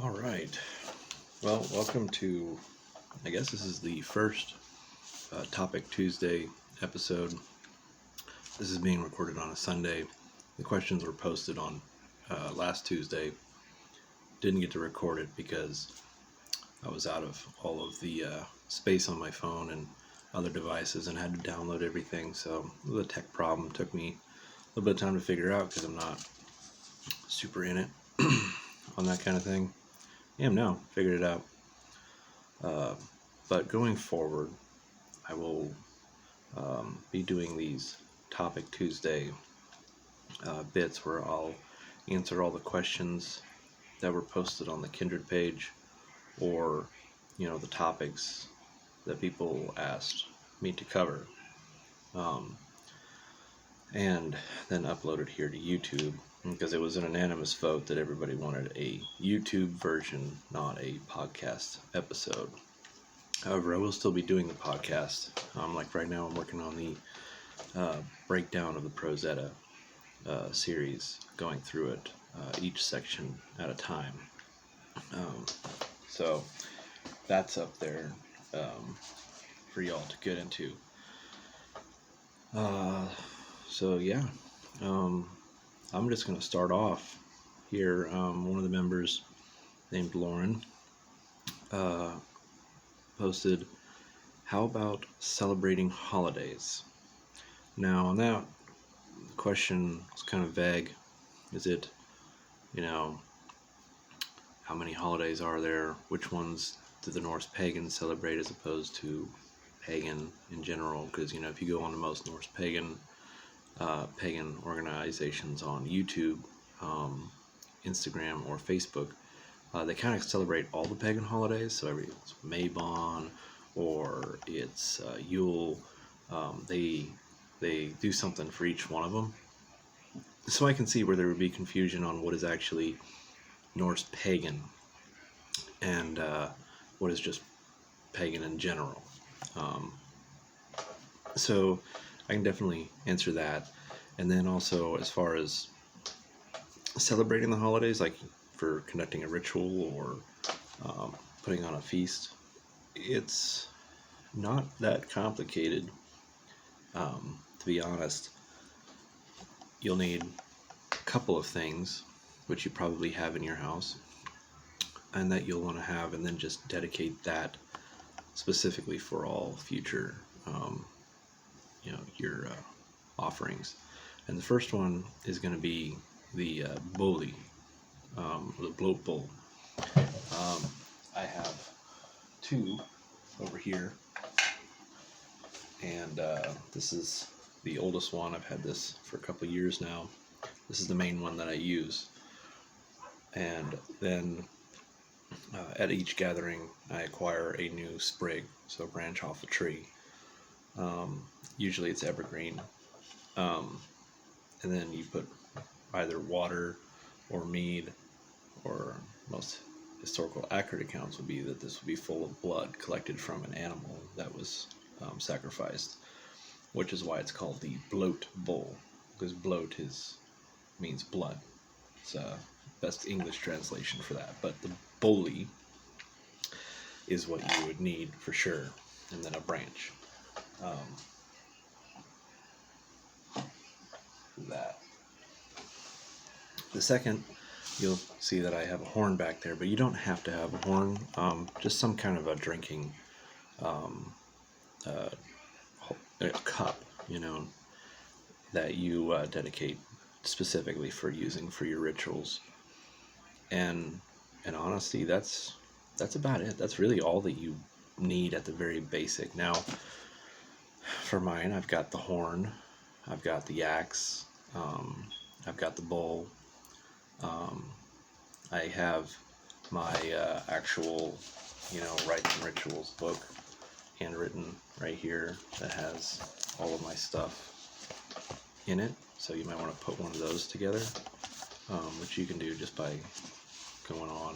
All right. Well, welcome to, I guess this is the first Topic Tuesday episode. This is being recorded on a Sunday. The questions were posted on last Tuesday. Didn't get to record it because I was out of all of the space on my phone and other devices and had to download everything. So it was a tech problem. Took me a little bit of time to figure out because I'm not super in it on that kind of thing. I am now, figured it out. But going forward, I will be doing these Topic Tuesday bits where I'll answer all the questions that were posted on the Kindred page, or the topics that people asked me to cover, and then upload it here to YouTube, because it was an unanimous vote that everybody wanted a YouTube version, not a podcast episode. However, I will still be doing the podcast. Like right now, I'm working on the breakdown of the Prosetta series, going through it each section at a time. So that's up there for y'all to get into. So yeah, I'm just going to start off here. One of the members named Lauren posted, how about celebrating holidays? Now on that, the question was kind of vague. Is it, how many holidays are there? Which ones do the Norse pagans celebrate as opposed to pagan in general? Because, if you go on to most Norse pagan organizations on YouTube, Instagram, or Facebook, they kind of celebrate all the pagan holidays. So it's Mabon or it's Yule. They do something for each one of them. So I can see where there would be confusion on what is actually Norse pagan and what is just pagan in general. So I can definitely answer that. And then also, as far as celebrating the holidays, like for conducting a ritual or putting on a feast, it's not that complicated. To be honest, you'll need a couple of things, which you probably have in your house, and that you'll want to have, and then just dedicate that specifically for all future, your offerings. And the first one is going to be the boli, the bloat bowl. I have two over here, and this is the oldest one. I've had this for a couple of years now. This is the main one that I use. And then at each gathering, I acquire a new sprig, so a branch off a tree. Usually it's evergreen. And then you put either water or mead, or most historical accurate accounts would be that this would be full of blood collected from an animal that was sacrificed, which is why it's called the bloat bowl, because bloat means blood. It's best English translation for that. But the boli is what you would need for sure, and then a branch. That. The second, you'll see that I have a horn back there, but you don't have to have a horn. Just some kind of a drinking a cup, that you dedicate specifically for using for your rituals. And in honesty, that's about it. That's really all that you need at the very basic. Now, for mine, I've got the horn, I've got the axe, I've got the bowl, I have my actual, rites and rituals book, handwritten right here, that has all of my stuff in it. So you might want to put one of those together, which you can do just by going on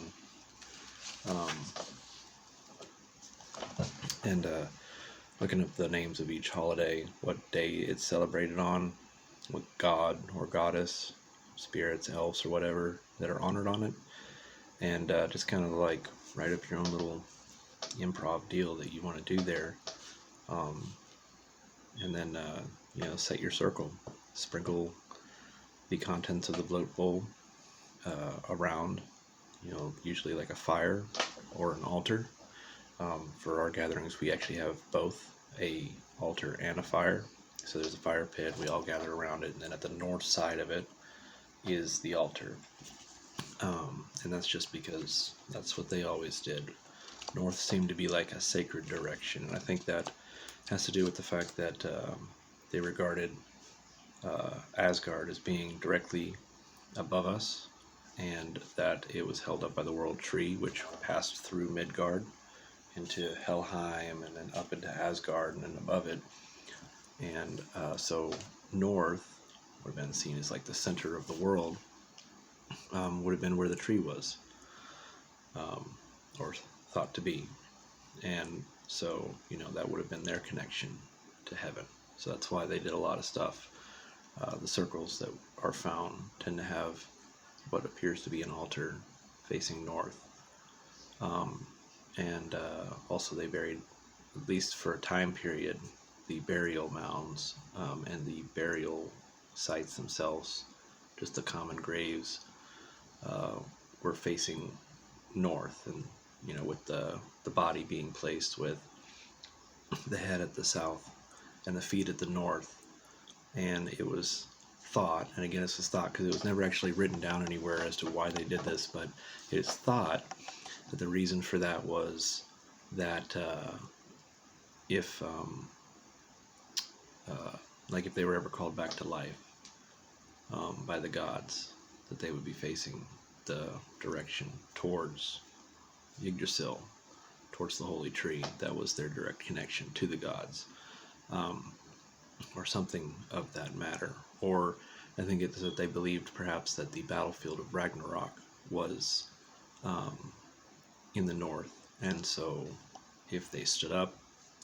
and looking up the names of each holiday, what day it's celebrated on, what god or goddess, spirits, elves, or whatever that are honored on it, and just kind of like write up your own little improv deal that you want to do there, and then set your circle, sprinkle the contents of the bloat bowl around, usually like a fire or an altar. For our gatherings, we actually have both a altar and a fire. So there's a fire pit, we all gather around it, and then at the north side of it is the altar. And that's just because that's what they always did. North seemed to be like a sacred direction, and I think that has to do with the fact that they regarded Asgard as being directly above us, and that it was held up by the world tree, which passed through Midgard into Helheim and then up into Asgard and then above it. And so north would have been seen as like the center of the world, would have been where the tree was, or thought to be. And so, that would have been their connection to heaven. So that's why they did a lot of stuff. The circles that are found tend to have what appears to be an altar facing north. And also they buried, at least for a time period, the burial mounds and the burial sites themselves, just the common graves, were facing north, and with the body being placed with the head at the south and the feet at the north. And it was thought, and again it's just thought because it was never actually written down anywhere as to why they did this, but it's thought that the reason for that was that if they were ever called back to life by the gods, that they would be facing the direction towards Yggdrasil, towards the holy tree. That was their direct connection to the gods, or something of that matter. Or I think it's that they believed perhaps that the battlefield of Ragnarok was in the north, and so if they stood up,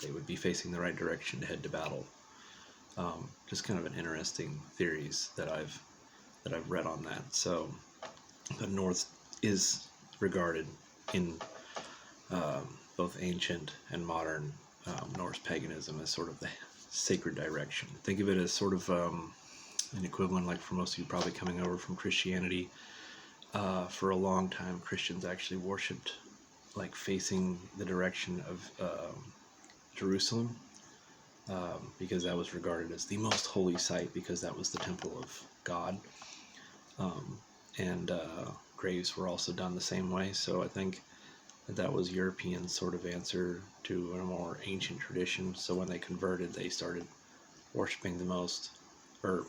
they would be facing the right direction to head to battle. Just kind of an interesting theories that I've read on that. So the north is regarded in both ancient and modern Norse paganism as sort of the sacred direction. Think of it as sort of an equivalent, like for most of you probably coming over from Christianity. For a long time, Christians actually worshipped like facing the direction of Jerusalem, because that was regarded as the most holy site, because that was the temple of God. And graves were also done the same way. So I think that was European sort of answer to a more ancient tradition. So when they converted, they started worshiping the most, or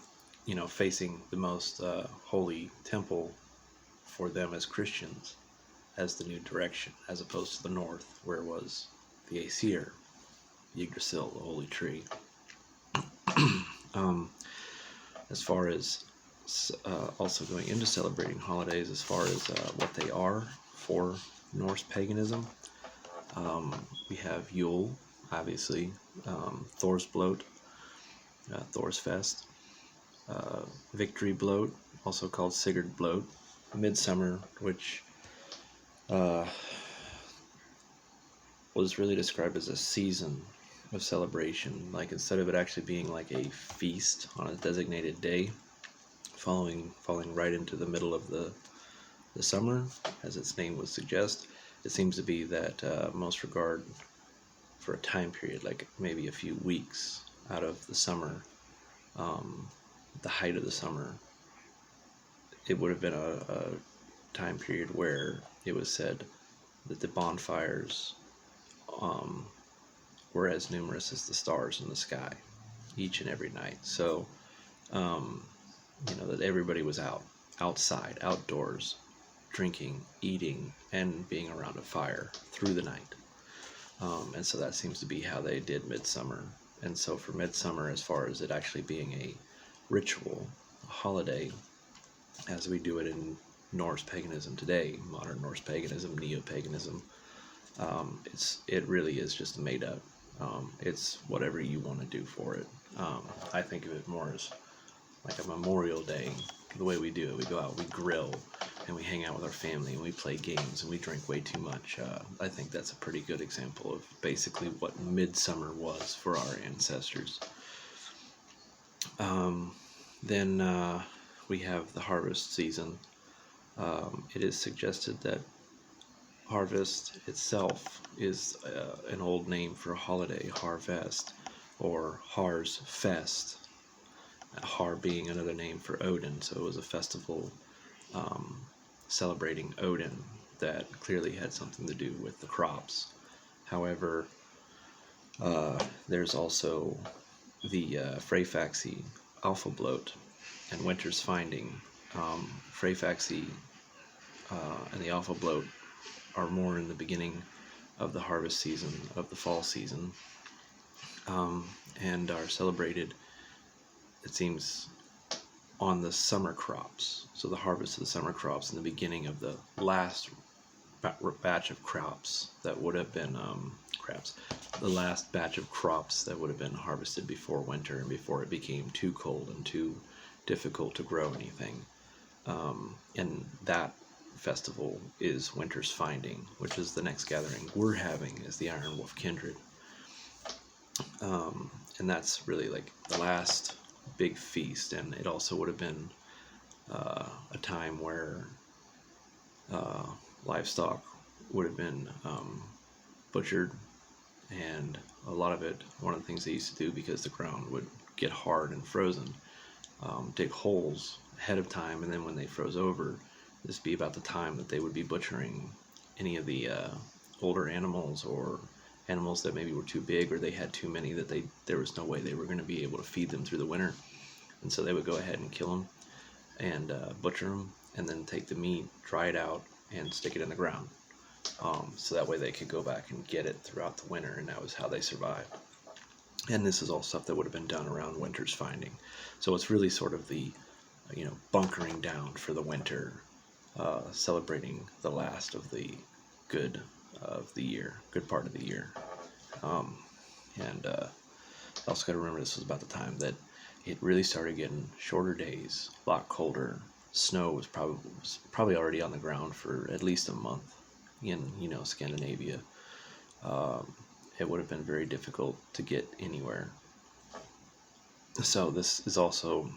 facing the most holy temple for them as Christians as the new direction, as opposed to the north, where it was the Aesir, Yggdrasil, the holy tree. As far as also going into celebrating holidays, as far as what they are for Norse paganism, we have Yule, obviously, Thor's Bloat, Thor's Fest, Victory Bloat, also called Sigurd Bloat, Midsummer, which was really described as a season of celebration. Like, instead of it actually being like a feast on a designated day, falling right into the middle of the summer, as its name would suggest, it seems to be that most regard for a time period, like maybe a few weeks out of the summer, the height of the summer. It would have been a time period where it was said that the bonfires were as numerous as the stars in the sky each and every night. So that everybody was outside, outdoors, drinking, eating, and being around a fire through the night. And so that seems to be how they did Midsummer. And so for Midsummer, as far as it actually being a ritual, a holiday, as we do it in Norse paganism today, modern Norse paganism, neo-paganism, it really is just made up. It's whatever you want to do for it. I think of it more as like a Memorial Day, the way we do it. We go out, we grill, and we hang out with our family, and we play games, and we drink way too much. I think that's a pretty good example of basically what midsummer was for our ancestors. Then we have the harvest season. It is suggested that harvest itself is an old name for a holiday, Harvest, or Har's Fest. Har being another name for Odin, so it was a festival celebrating Odin that clearly had something to do with the crops. However, there's also the Freyfaxi Alpha Bloat and Winter's Finding. Freyfaxi and the Alpha Bloat are more in the beginning of the harvest season, of the fall season, and are celebrated, it seems, on the summer crops. So the harvest of the summer crops in the beginning of the last batch of crops that would have been the last batch of crops that would have been harvested before winter and before it became too cold and too difficult to grow anything. And that festival is Winter's Finding, which is the next gathering we're having as the Iron Wolf Kindred. And that's really like the last big feast, and it also would have been a time where livestock would have been butchered, and a lot of it, one of the things they used to do, because the ground would get hard and frozen, dig holes ahead of time, and then when they froze over, this would be about the time that they would be butchering any of the older animals, or animals that maybe were too big, or they had too many that there was no way they were going to be able to feed them through the winter, and so they would go ahead and kill them and butcher them, and then take the meat, dry it out, and stick it in the ground, so that way they could go back and get it throughout the winter, and that was how they survived. And this is all stuff that would have been done around Winter's Finding. So it's really sort of the bunkering down for the winter, celebrating the last of the good of the year, good part of the year. And also got to remember this was about the time that it really started getting shorter days, a lot colder. Snow was probably already on the ground for at least a month in Scandinavia. It would have been very difficult to get anywhere. So this is also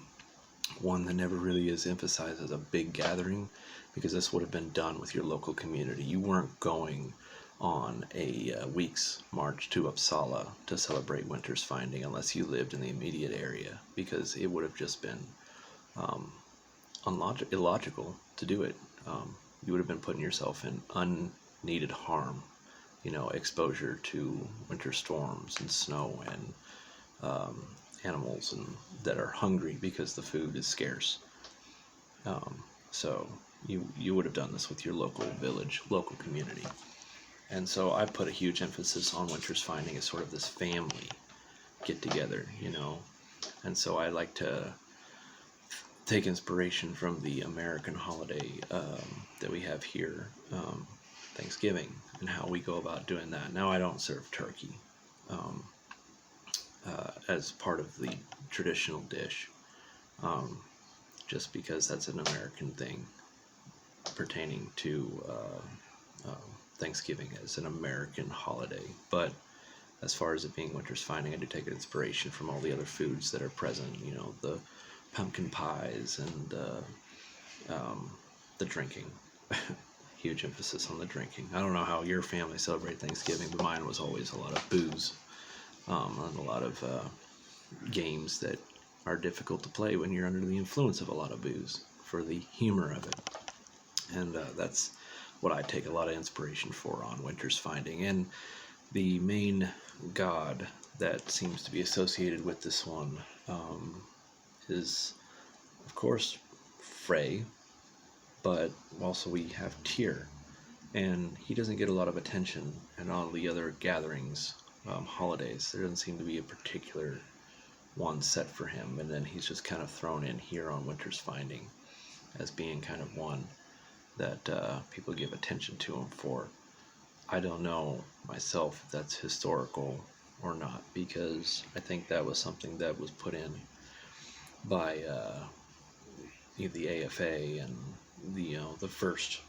one that never really is emphasized as a big gathering, because this would have been done with your local community. You weren't going on a week's march to Uppsala to celebrate Winter's Finding unless you lived in the immediate area, because it would have just been illogical to do it. You would have been putting yourself in unneeded harm, exposure to winter storms and snow and animals that are hungry because the food is scarce. So you would have done this with your local village, local community. And so I put a huge emphasis on Winter's Finding as sort of this family get together, And so I like to take inspiration from the American holiday that we have here, Thanksgiving, and how we go about doing that. Now, I don't serve turkey as part of the traditional dish, just because that's an American thing pertaining to Thanksgiving as an American holiday. But as far as it being Winter's Finding, I do take inspiration from all the other foods that are present, the pumpkin pies and the drinking. Huge emphasis on the drinking. I don't know how your family celebrate Thanksgiving, but mine was always a lot of booze, and a lot of games that are difficult to play when you're under the influence of a lot of booze, for the humor of it. And that's what I take a lot of inspiration for on Winter's Finding. And the main god that seems to be associated with this one is, of course, Frey, but also we have Tyr, and he doesn't get a lot of attention in all the other gatherings, holidays. There doesn't seem to be a particular one set for him, and then he's just kind of thrown in here on Winter's Finding as being kind of one that people give attention to him for. I don't know myself if that's historical or not, because I think that was something that was put in by the AFA and the first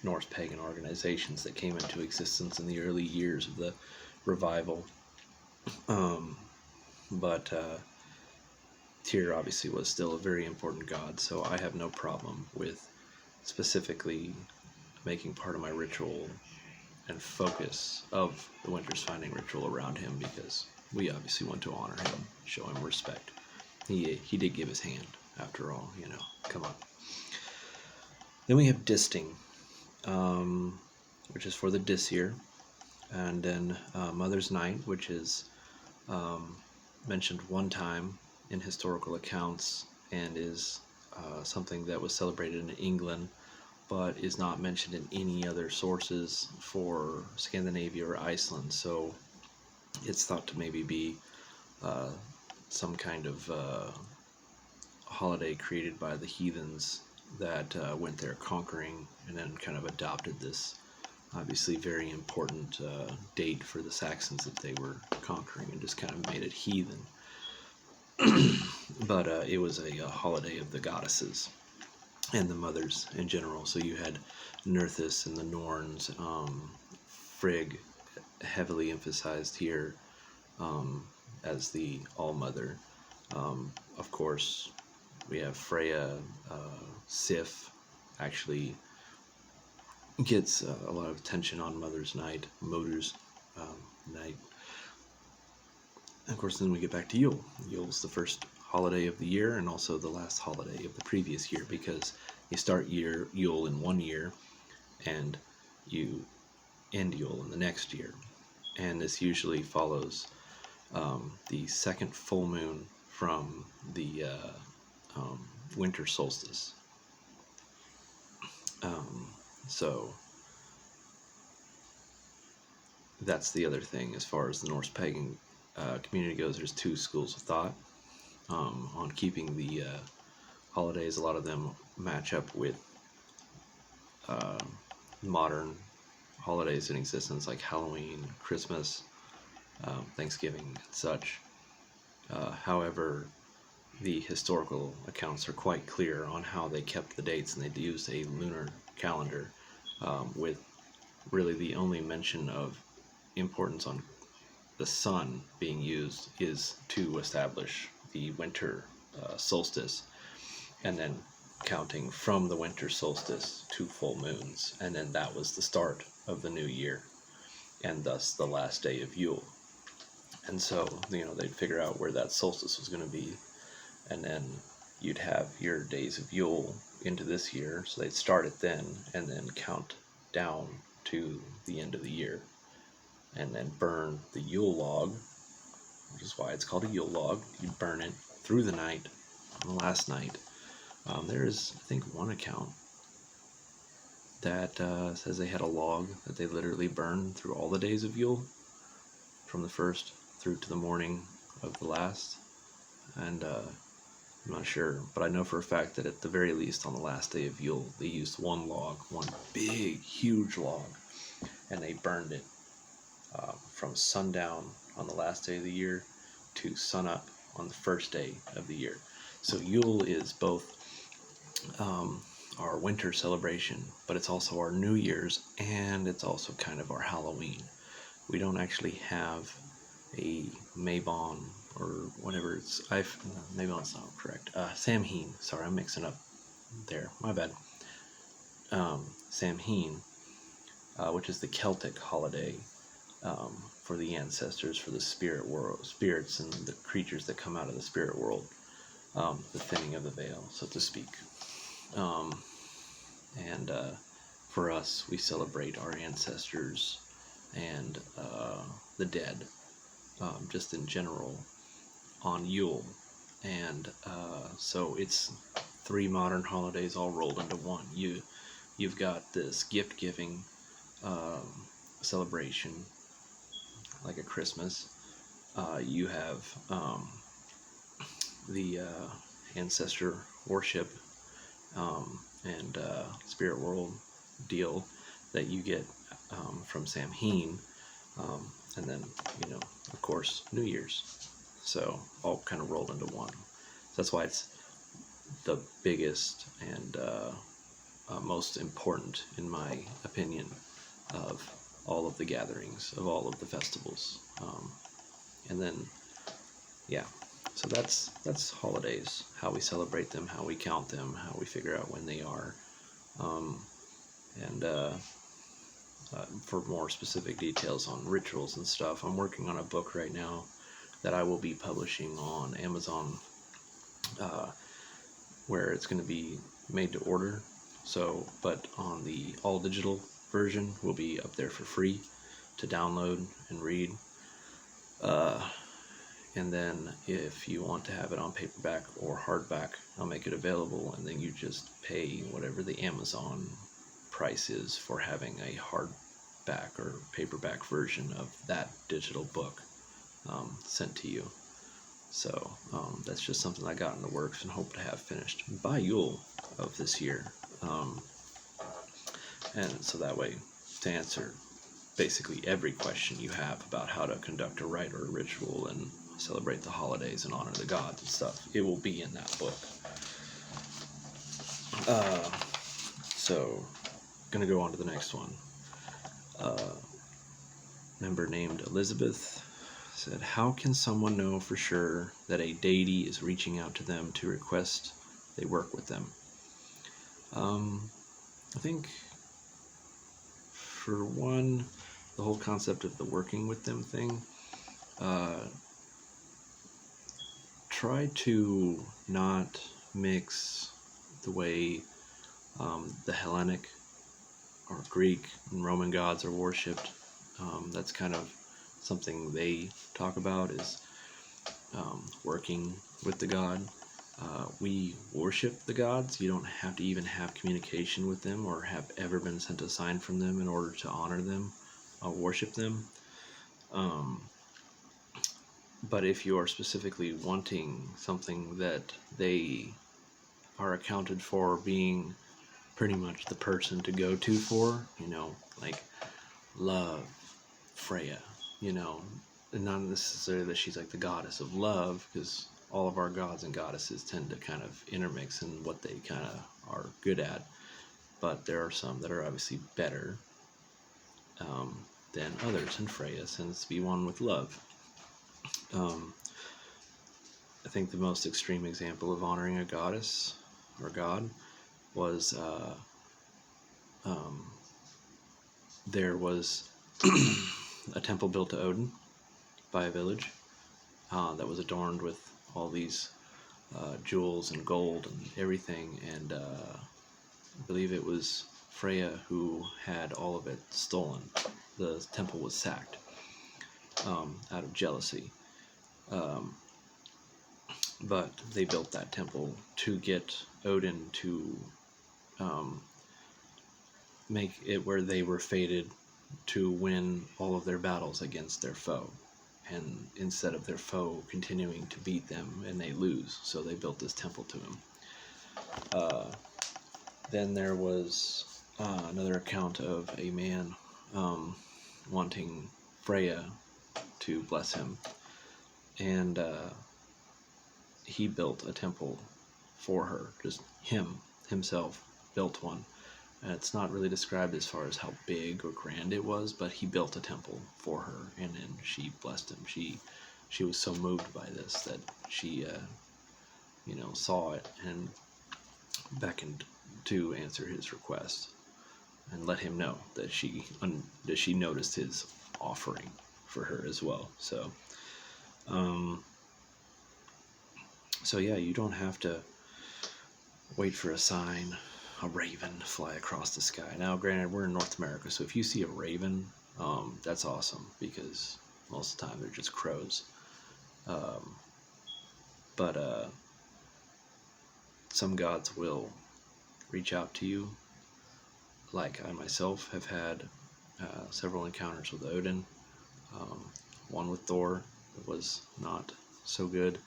Norse pagan organizations that came into existence in the early years of the revival. But Tyr obviously was still a very important god, so I have no problem with specifically making part of my ritual and focus of the Winter's Finding ritual around him, because we obviously want to honor him, show him respect. He did give his hand, after all, come on. Then we have Disting, which is for the Disir, and then Mother's Night, which is mentioned one time in historical accounts and is something that was celebrated in England, but is not mentioned in any other sources for Scandinavia or Iceland. So it's thought to maybe be some kind of holiday created by the heathens that went there conquering and then kind of adopted this obviously very important date for the Saxons that they were conquering, and just kind of made it heathen. But it was a holiday of the goddesses and the mothers in general. So you had Nerthus and the Norns, Frigg heavily emphasized here as the all-mother. Of course, we have Freya. Sif actually gets a lot of attention on Mother's Night, Mother's Night. And of course, then we get back to Yule. Yule's the first holiday of the year and also the last holiday of the previous year, because you start Yule in one year and you end Yule in the next year. And this usually follows the second full moon from the winter solstice. So that's the other thing as far as the Norse pagan community goes. There's two schools of thought on keeping the holidays. A lot of them match up with modern holidays in existence, like Halloween, Christmas, Thanksgiving, and such. However, the historical accounts are quite clear on how they kept the dates, and they used a lunar calendar with really the only mention of importance on the sun being used is to establish the winter solstice, and then counting from the winter solstice to full moons, and then that was the start of the new year, and thus the last day of Yule. And so, they'd figure out where that solstice was going to be, and then you'd have your days of Yule into this year, so they'd start it then, and then count down to the end of the year, and then burn the Yule log, which is why it's called a Yule log. You burn it through the night, on the last night. There is, I think, one account that says they had a log that they literally burned through all the days of Yule, from the first through to the morning of the last. And I'm not sure, but I know for a fact that at the very least on the last day of Yule, they used one log, one big, huge log, and they burned it from sundown on the last day of the year to sunup on the first day of the year. So Yule is both our winter celebration, but it's also our New Year's, and it's also kind of our Halloween. We don't actually have a Mabon or whatever Mabon's not correct. Samhain. Sorry, I'm mixing up there. My bad. Samhain, which is the Celtic holiday for the ancestors, for the spirit world, spirits and the creatures that come out of the spirit world, the thinning of the veil, so to speak. And for us, we celebrate our ancestors and the dead, just in general, on Yule. And so it's three modern holidays all rolled into one. You've got this gift-giving celebration, like a Christmas. You have the ancestor worship and spirit world deal that you get from Samhain, and then, of course, New Year's. So all kind of rolled into one. So that's why it's the biggest and most important, in my opinion, of all of the gatherings, of all of the festivals. And then, yeah, so that's holidays, how we celebrate them, how we count them, how we figure out when they are. And for more specific details on rituals and stuff, I'm working on a book right now that I will be publishing on Amazon, where it's going to be made to order. So, but on the all digital version will be up there for free to download and read. And then if you want to have it on paperback or hardback, I'll make it available, and then you just pay whatever the Amazon price is for having a hardback or paperback version of that digital book sent to you. So that's just something I got in the works and hope to have finished by Yule of this year. And so that way, to answer basically every question you have about how to conduct a rite or a ritual and celebrate the holidays and honor the gods and stuff, it will be in that book. So, gonna go on to the next one. Member named Elizabeth said, how can someone know for sure that a deity is reaching out to them to request they work with them? I think, for one, the whole concept of the working with them thing, try to not mix the way the Hellenic or Greek and Roman gods are worshipped. That's kind of something they talk about, is working with the god. We worship the gods. You don't have to even have communication with them or have ever been sent a sign from them in order to honor them, worship them. But if you are specifically wanting something that they are accounted for being pretty much the person to go to for, like love, Freya, and not necessarily that she's like the goddess of love, because all of our gods and goddesses tend to kind of intermix in what they kind of are good at, but there are some that are obviously better than others, and Freya tends to be one with love. I think the most extreme example of honoring a goddess or god was there was a temple built to Odin by a village that was adorned with all these jewels and gold and everything, and I believe it was Freya who had all of it stolen. The temple was sacked out of jealousy. But they built that temple to get Odin to make it where they were fated to win all of their battles against their foe, and instead of their foe continuing to beat them and they lose, so they built this temple to him. Then there was another account of a man wanting Freya to bless him, and he built a temple for her. Just himself built one. And it's not really described as far as how big or grand it was, but he built a temple for her, and then she blessed him. She was so moved by this that she saw it and beckoned to answer his request and let him know that she noticed his offering for her as well. So yeah, you don't have to wait for a sign, a raven to fly across the sky. Now, granted, we're in North America, so if you see a raven, that's awesome, because most of the time they're just crows. But some gods will reach out to you. Like I myself have had several encounters with Odin. One with Thor that was not so good,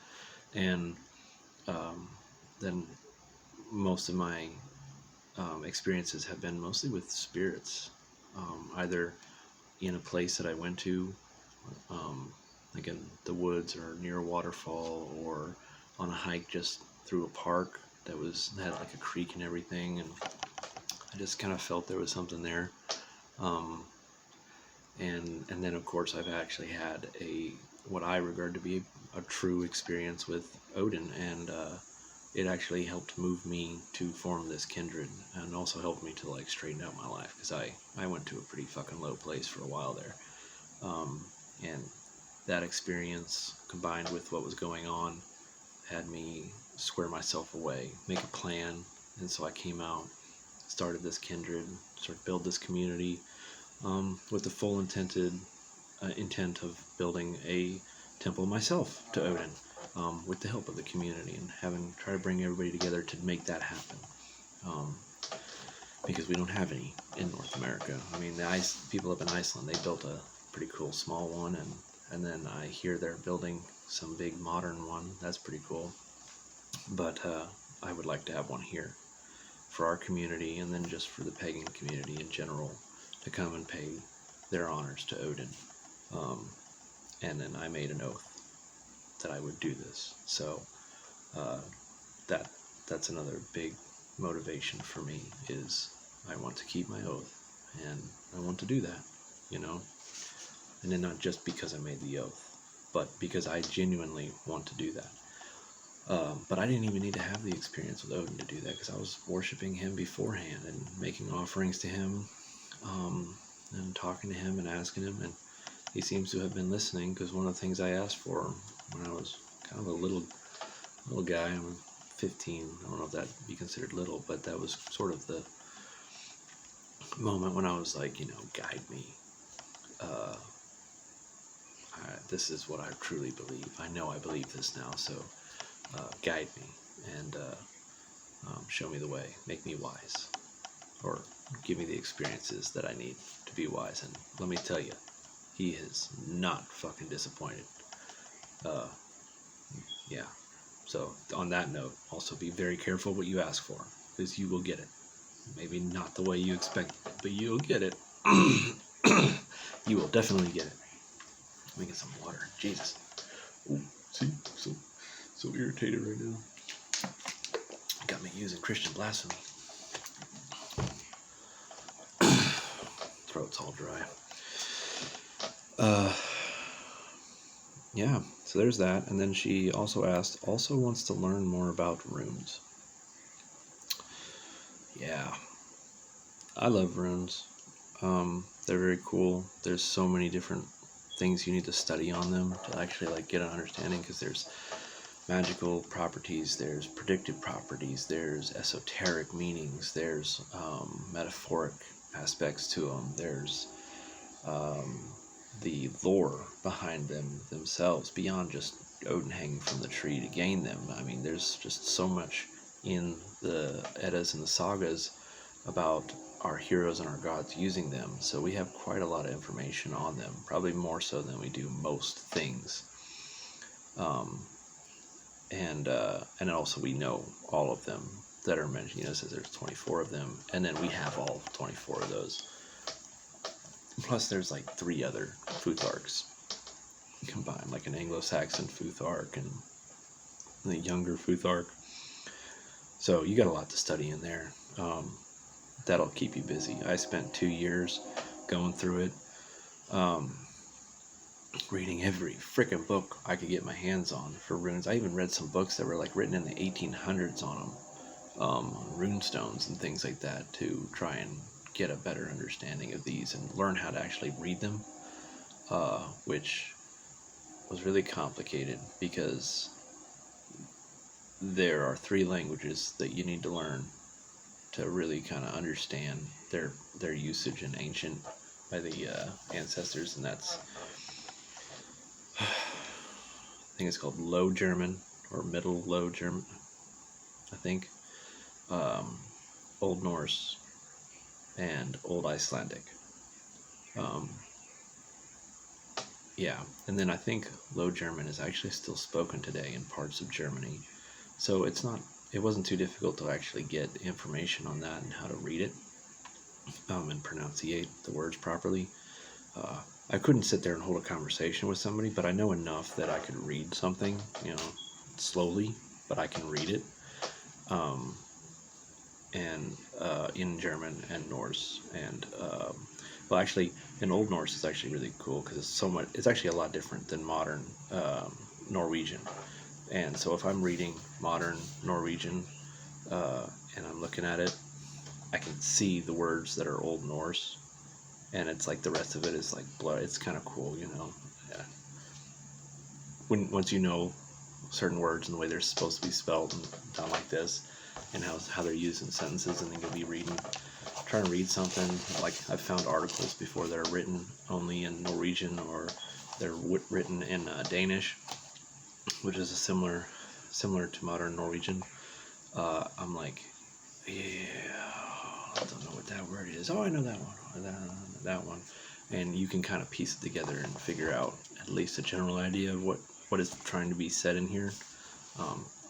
and then most of my experiences have been mostly with spirits, either in a place that I went to, like in the woods or near a waterfall, or on a hike just through a park that had like a creek and everything, and I just kind of felt there was something there. And then of course I've actually had what I regard to be a true experience with Odin, and it actually helped move me to form this kindred, and also helped me to like straighten out my life, because I went to a pretty fucking low place for a while there, and that experience combined with what was going on had me square myself away, make a plan. And so I came out, started this kindred, started build this community, with the full intent of building a temple myself to Odin, with the help of the community, and try to bring everybody together to make that happen. Because we don't have any in North America. I mean, the people up in Iceland, they built a pretty cool small one, and then I hear they're building some big modern one. That's pretty cool. But I would like to have one here for our community, and then just for the pagan community in general, to come and pay their honors to Odin. And then I made an oath that I would do this. So that's another big motivation for me, is I want to keep my oath, and I want to do that, and then not just because I made the oath, but because I genuinely want to do that. But I didn't even need to have the experience with Odin to do that, because I was worshiping him beforehand and making offerings to him, and talking to him and asking him, and he seems to have been listening, because one of the things I asked for when I was kind of a little guy, I'm 15, I don't know if that'd be considered little, but that was sort of the moment when I was like, guide me. This is what I truly believe. I know I believe this now, so guide me, and show me the way, make me wise, or give me the experiences that I need to be wise. And let me tell you, he is not fucking disappointed. Yeah. So on that note, also be very careful what you ask for, because you will get it. Maybe not the way you expect, but you'll get it. You will definitely get it. Let me get some water. Jesus. Ooh, see, so irritated right now. Got me using Christian blasphemy. Throat's all dry. Yeah, so there's that. And then she also wants to learn more about runes. Yeah, I love runes. They're very cool. There's so many different things you need to study on them to actually like get an understanding, because there's magical properties, there's predictive properties, there's esoteric meanings, there's metaphoric aspects to them, there's the lore behind them themselves, beyond just Odin hanging from the tree to gain them. I mean, there's just so much in the Eddas and the sagas about our heroes and our gods using them, so we have quite a lot of information on them, probably more so than we do most things. And also we know all of them that are mentioned. It says there's 24 of them, and then we have all 24 of those. Plus there's like 3 other Futharks combined, like an Anglo-Saxon Futhark and the younger Futhark. So you got a lot to study in there. That'll keep you busy. I spent 2 years going through it, reading every frickin' book I could get my hands on for runes. I even read some books that were like written in the 1800s on them, rune stones and things like that, to try and get a better understanding of these and learn how to actually read them, which was really complicated, because there are 3 languages that you need to learn to really kind of understand their usage in ancient by the ancestors, and that's I think it's called Low German or Middle Low German, I think, Old Norse, and Old Icelandic. Yeah, and then I think Low German is actually still spoken today in parts of Germany, so it wasn't too difficult to actually get information on that and how to read it, and pronunciate the words properly. I couldn't sit there and hold a conversation with somebody, but I know enough that I could read something, slowly, but I can read it. and in German and Norse, and well, actually, in Old Norse is actually really cool because it's so much. It's actually a lot different than modern Norwegian. And so if I'm reading modern Norwegian and I'm looking at it, I can see the words that are Old Norse, and it's like the rest of it is like blood. It's kind of cool, you know. Yeah. Once you know certain words and the way they're supposed to be spelled and done like this, and how they're used in sentences, and then you'll be trying to read something. Like I've found articles before that are written only in Norwegian, or they're written in Danish, which is similar to modern Norwegian. I'm like, yeah, I don't know what that word is. Oh, I know that one. Oh, that one. And you can kind of piece it together and figure out at least a general idea of what is trying to be said in here.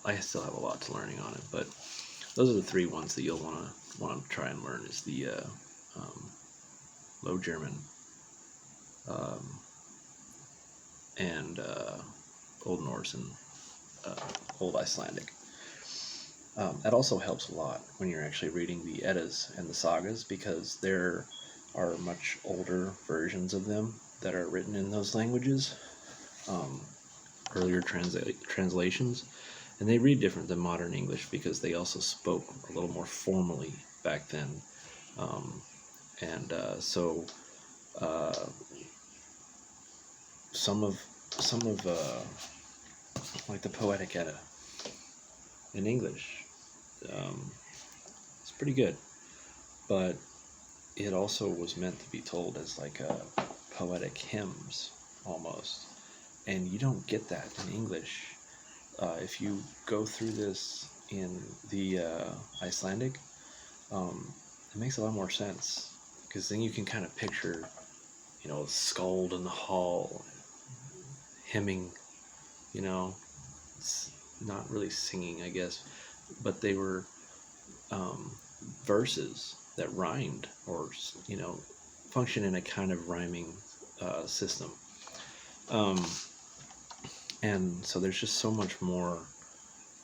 I still have a lot to learning on it, but those are the three ones that you'll want to try and learn. Is the Low German, um, and Old Norse, and Old Icelandic. That also helps a lot when you're actually reading the Eddas and the sagas, because there are much older versions of them that are written in those languages, earlier translations, and they read different than modern English because they also spoke a little more formally back then, and so some of like the Poetic Edda in English, it's pretty good, but it also was meant to be told as like a poetic hymns almost, and you don't get that in English. If you go through this in the Icelandic, it makes a lot more sense, because then you can kind of picture, you know, Skald in the hall hymning, you know, it's not really singing, I guess, but they were verses that rhymed, or, you know, function in a kind of rhyming system. And so there's just so much more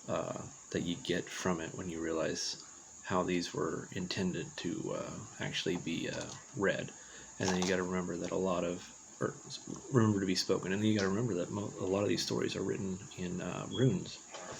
that you get from it when you realize how these were intended to actually be read. And then you got to remember that remember to be spoken. And then you got to remember that a lot of these stories are written in runes.